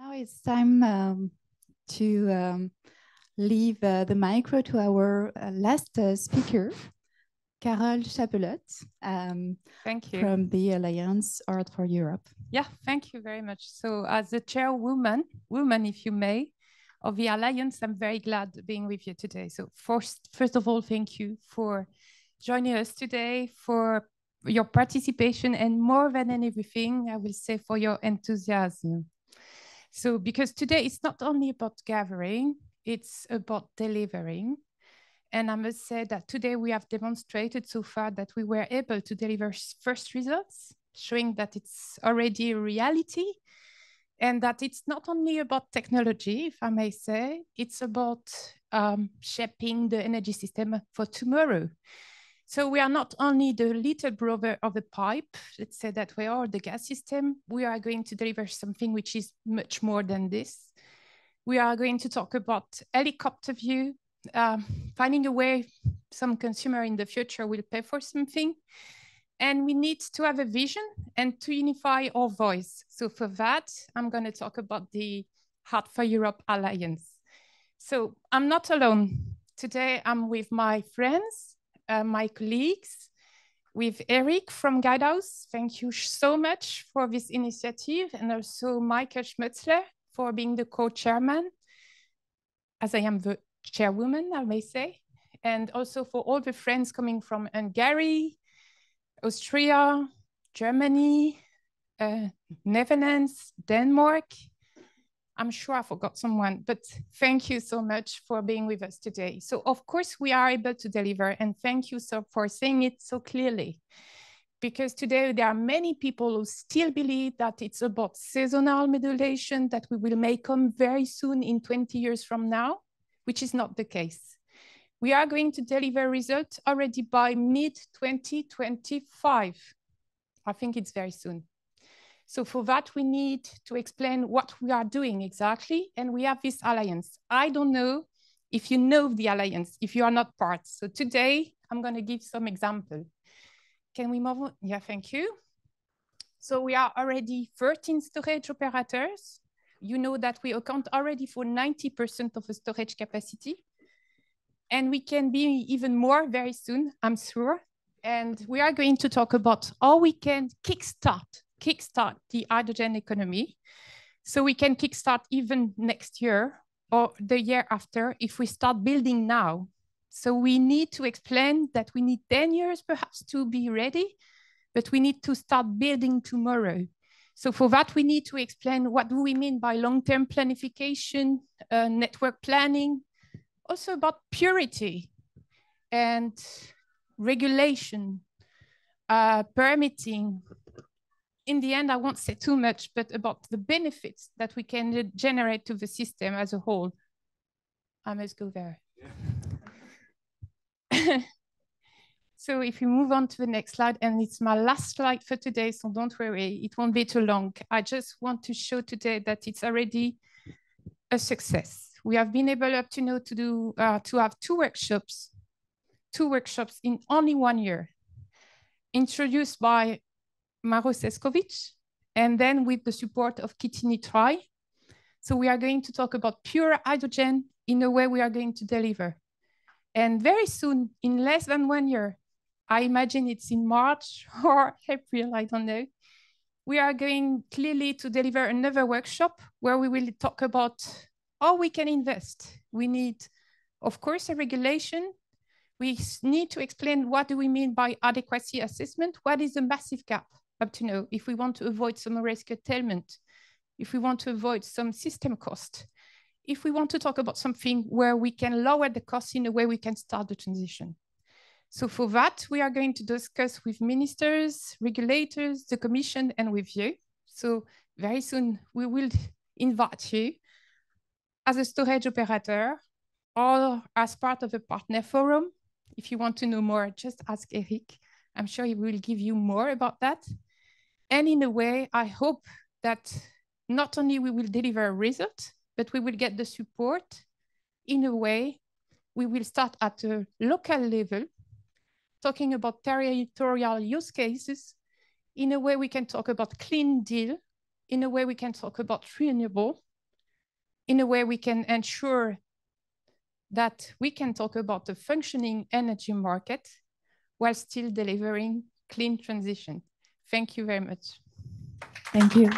Now it's time to leave the micro to our last speaker, Carole Chapelotte, Thank you. from the Alliance Art for Europe. Yeah, thank you very much. So as the chairwoman, if you may, of the Alliance, I'm very glad being with you today. So first of all, thank you for joining us today, for your participation, and more than anything, I will say for your enthusiasm. So because today it's not only about gathering, it's about delivering. And I must say that today we have demonstrated so far that we were able to deliver first results, showing that it's already a reality and that it's not only about technology, if I may say, it's about shaping the energy system for tomorrow. So we are not only the little brother of the pipe, let's say that we are the gas system, we are going to deliver something which is much more than this. We are going to talk about helicopter view, finding a way some consumer in the future will pay for something. And we need to have a vision and to unify our voice. So for that, I'm going to talk about the Heart for Europe Alliance. So I'm not alone. Today, I'm with my friends, my colleagues, with Eric from Guidehouse. Thank you so much for this initiative, and also Michael Schmutzler for being the co-chairman, as I am the chairwoman, I may say, and also for all the friends coming from Hungary, Austria, Germany, Netherlands, Denmark. I'm sure I forgot someone, but thank you so much for being with us today. So of course we are able to deliver, and thank you for saying it so clearly. Because today there are many people who still believe that it's about seasonal modulation that we may come very soon in 20 years from now, which is not the case. We are going to deliver results already by mid-2025. I think it's very soon. So for that, we need to explain what we are doing exactly. And we have this alliance. I don't know if you know the alliance, if you are not part. So today, I'm going to give some example. Can we move on? Yeah, thank you. So we are already 13 storage operators. You know that we account already for 90% of the storage capacity. And we can be even more very soon, I'm sure. And we are going to talk about how we can kickstart the hydrogen economy. So we can kickstart even next year or the year after if we start building now. So we need to explain that we need 10 years perhaps to be ready, but we need to start building tomorrow. So for that, we need to explain what do we mean by long-term planification, network planning, also about purity and regulation, permitting. In the end, I won't say too much, but about the benefits that we can generate to the system as a whole. I must go there. Yeah. So if you move on to the next slide, and it's my last slide for today, so don't worry, it won't be too long. I just want to show today that it's already a success. We have been able up to now to have two workshops in only 1 year, introduced by Maro Seskovic, and then with the support of Kitty Nitrai. So we are going to talk about pure hydrogen in a way we are going to deliver. And very soon, in less than 1 year, I imagine it's in March or April, I don't know, we are going clearly to deliver another workshop where we will talk about how we can invest. We need, of course, a regulation. We need to explain what do we mean by adequacy assessment, what is the massive gap up to now, if we want to avoid some risk curtailment, if we want to avoid some system cost, if we want to talk about something where we can lower the cost in a way we can start the transition. So for that, we are going to discuss with ministers, regulators, the Commission, and with you. So very soon, we will invite you as a storage operator or as part of a partner forum. If you want to know more, just ask Eric. I'm sure he will give you more about that. And in a way, I hope that not only we will deliver a result, but we will get the support. In a way, we will start at a local level, talking about territorial use cases. In a way, we can talk about clean deal. In a way, we can talk about renewable. in a way we can ensure that we can talk about the functioning energy market while still delivering clean transition. Thank you very much. Thank you.